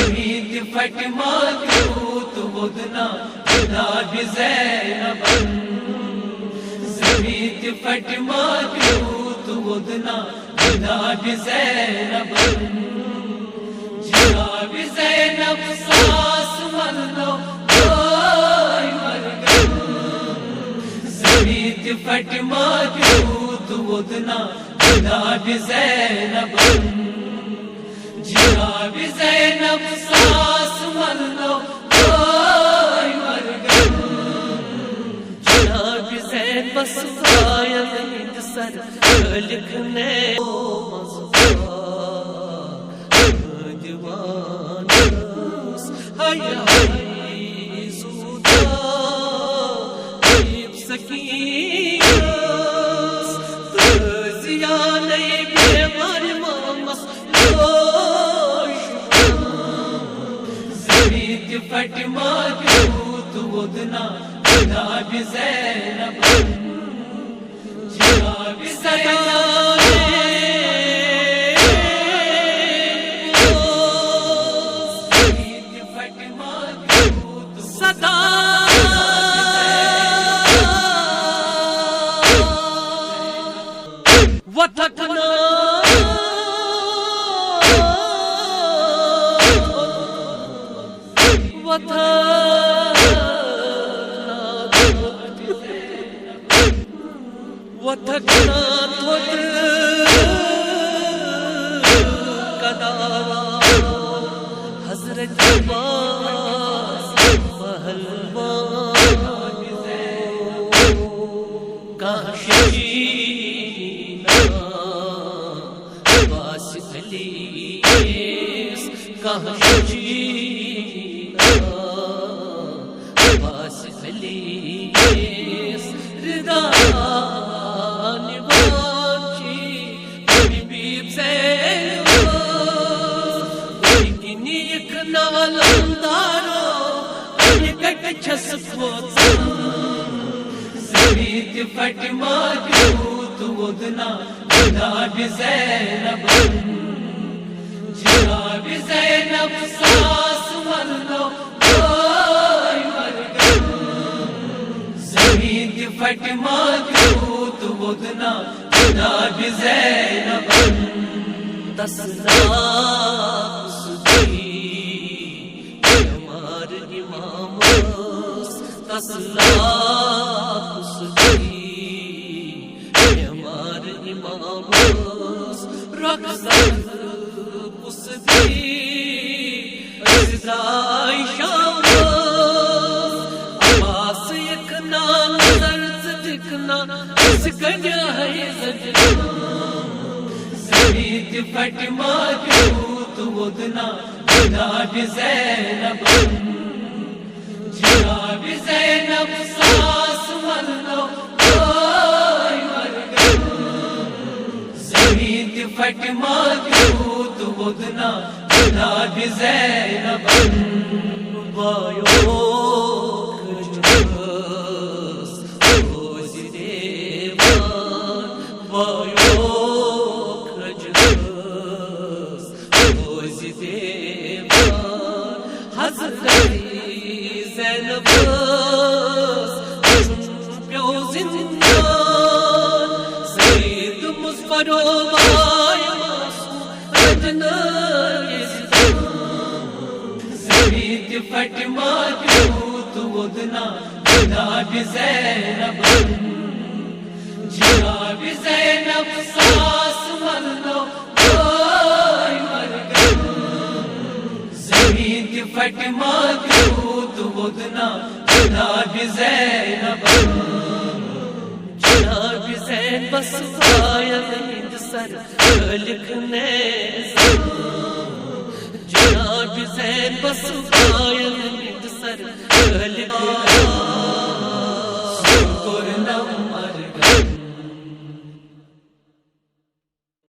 زمین فاطمہ کیوت ودنا جناب زینب زمین فاطمہ کیوت ودنا جناب زینب جناب زینب ساس ملو دائی مرگم زمین فاطمہ کیوت ودنا جناب زینب جناب زینب ساس ملو دائی مرگم جناب زینب بس آید سر لکھنے دیوانس حیائی زودا ایب سکینس تزیانی بیمار مامس زمین فاطمہ کیوت ودنا جناب زینب جناب زینب وتھکنا تھوت کداوا حضرت عباس پہلوان کاشینا عباس علی کاشینا عباس علی رضا زمین فاطمہ کیوت ودنا جناب زینب جناب زینب ساس ملو دائی مرگم زمین فاطمہ کیوت ودنا جناب زینب تسلا تسلا ہمار امام رقصت پسدی ازدائی شام عباس یکنا نظر صدقنا اس گنیا ہے زجنا زمین فاطمہ کیوت ودنا جناب زینب جناب زینب ساس ملو دائی مرگم زمین فاطمہ کیوت ودنا جناب زینب بایو کجنس روزی دیوان بایو کجنس روزی دیوان حضرت زینب پیو زندان سید مظفر و بای معصوم اجنر زمین فاطمہ کیوت ودنا جناب زینب جناب زینب ساس ملو دائی مرگم زمین فاطمہ کیوت ودنا جناب زینب جناب زینب بس آید سر لکھنے جناب زینب بس آید سر لکھنے